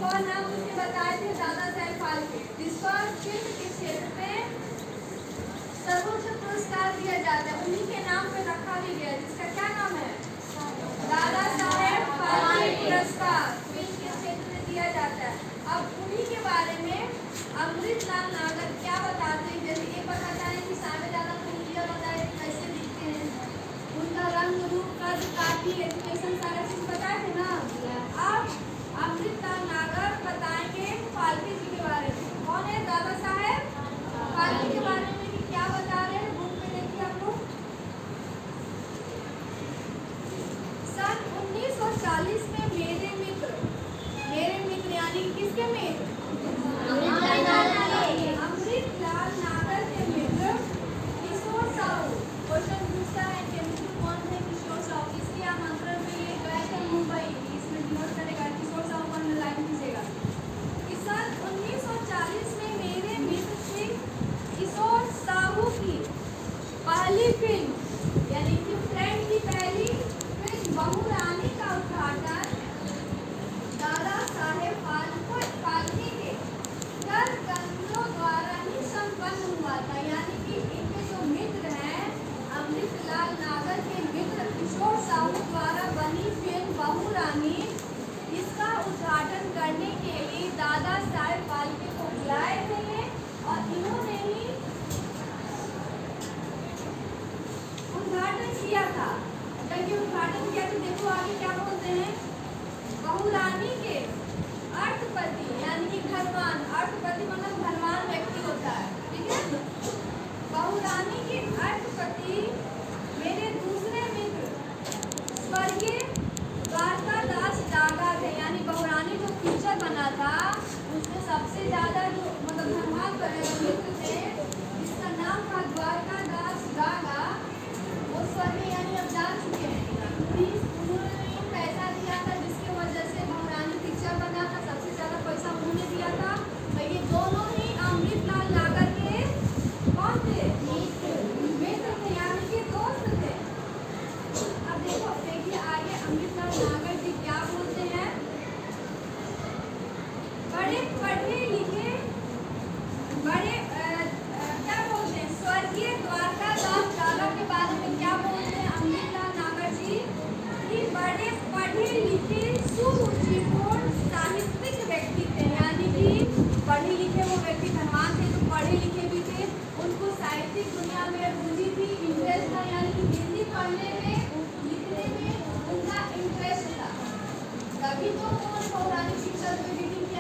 और नाम उसने बताए थे दादा साहेब फाल्के, जिसको फिल्म के क्षेत्र में सर्वोच्च पुरस्कार दिया जाता है। उन्हीं के नाम पे रखा भी गया, जिसका क्या नाम है? दादा साहेब फाल्के पुरस्कार फिल्म के क्षेत्र में दिया जाता है। अब उन्हीं के बारे में अमृतलाल नागर क्या बताते हैं? जैसे एक बार बताएं कि सामने दादा को इंडिया बताए कैसे दिखते हैं, उनका रंग रूप कद काफी एजुकेशन सारा चीज बताए थे ना। अब अमृतलाल नागर बताएंगे फाल्के जी के बारे में। कौन है दादा साहेब फाल्के के बारे में कि क्या बता रहे हैं? बुक में देखिए आप लोग। सन 1940 में मेरे मित्र यानी किसके मित्र? अमृतलाल नागर के मित्र किशोर साहू। क्वेश्चन पूछता है कि मित्र कौन थे किशोर साहू? किसके आमंत्रण में ये गए थे मुंबई? इसमें नोट करेगा किशोर साहू पर लाइन खींचेगा। सन 1940 में मेरे मित्र श्री किशोर साहू की पहली फिल्म यानी कि फ्रेंड की पहली फिल्म बहू रानी का उद्घाटन दादा साहेब फाल्के के कर कमलों द्वारा ही संपन्न हुआ था। यानी कि इनके जो मित्र हैं अमृतलाल नागर के मित्र किशोर साहू द्वारा बनी फिल्म बहू रानी, इसका उद्घाटन करने के लिए दादा साहेब फाल्के को बुलाए थे और इन्होंने ही उद्घाटन किया था। जब ये उद्घाटन किया तो देखो आगे क्या बोलते हैं। बहू रानी के अर्थपति यानी कि धनवान, अर्थपति मतलब धनवान व्यक्ति होता है, ठीक है। बहू रानी के अर्थपति मेरे दूसरे मित्र स्वर्गीय द्वारकादास डागा थे। यानी बहू रानी जो पिक्चर बना था उसमें सबसे ज्यादा जो मतलब धनवान मित्र थे जिसका नाम था द्वारकादास डागा, वो स्वर्गीय यानी अब जान चुके हैं। उन्होंने पैसा दिया था जिसकी वजह से बहू रानी पिक्चर बना था, सबसे ज्यादा पैसा उन्होंने दिया था। तो ये दोनों ही अमृतलाल नागर के कौन थे? मित्र थे यानी कि दोस्त थे। अब देखो देखिए आगे अमृतलाल नागर जी क्या बोलते हैं। बड़े पढ़े लिखे बड़े क्या बोलते हैं स्वर्गीय द्वारकादास डागा के बारे में क्या बोलते हैं अमृतलाल नागर जी कि बड़े पढ़े लिखे सुरुचिपूर्ण साहित्यिक व्यक्ति थे। यानी कि पढ़े लिखे वो व्यक्ति धनवान थे तो पढ़े लिखे भी थे, उनको साहित्यिक दुनिया में रुचि थी, इंटरेस्ट था। यानी कि हिंदी पढ़ने में लिखने में उनका इंटरेस्ट था, तभी तो उन्होंने पौराणिक शिक्षा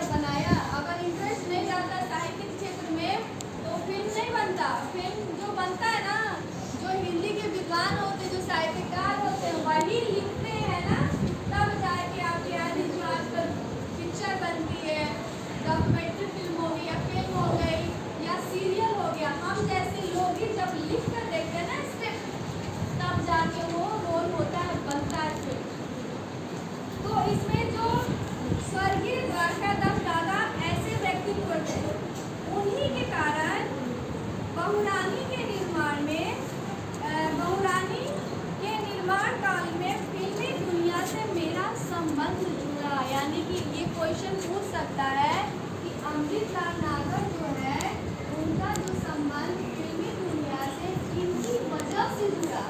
बनाया। अगर इंटरेस्ट नहीं रहता साहित्यिक क्षेत्र में तो फिल्म नहीं बनता। फिल्म जो बनता है ना, जो हिंदी के विद्वान होते, जो साहित्यकार होते हैं वही लिखते हैं ना, तब जाके आप यानी जो आजकल पिक्चर बनती है, डॉक्यूमेंट्री फिल्म हो गई या फिल्म हो गई या सीरियल हो गया, हम जैसे लोग ही जब लिख कर देखते हैं ना स्क्रिप्ट, तब जाके वो रोल होता है, बनता है फिल्म। तो इसमें जो स्वर्गीय द्वारकादास डागा ऐसे व्यक्तित्व थे, उन्हीं के कारण बहू रानी के निर्माण में बहू रानी के निर्माण काल में फिल्मी दुनिया से मेरा संबंध जुड़ा। यानी कि ये क्वेश्चन पूछ सकता है कि अमृतलाल नागर जो है उनका जो संबंध फिल्मी दुनिया से किनकी वजह से जुड़ा?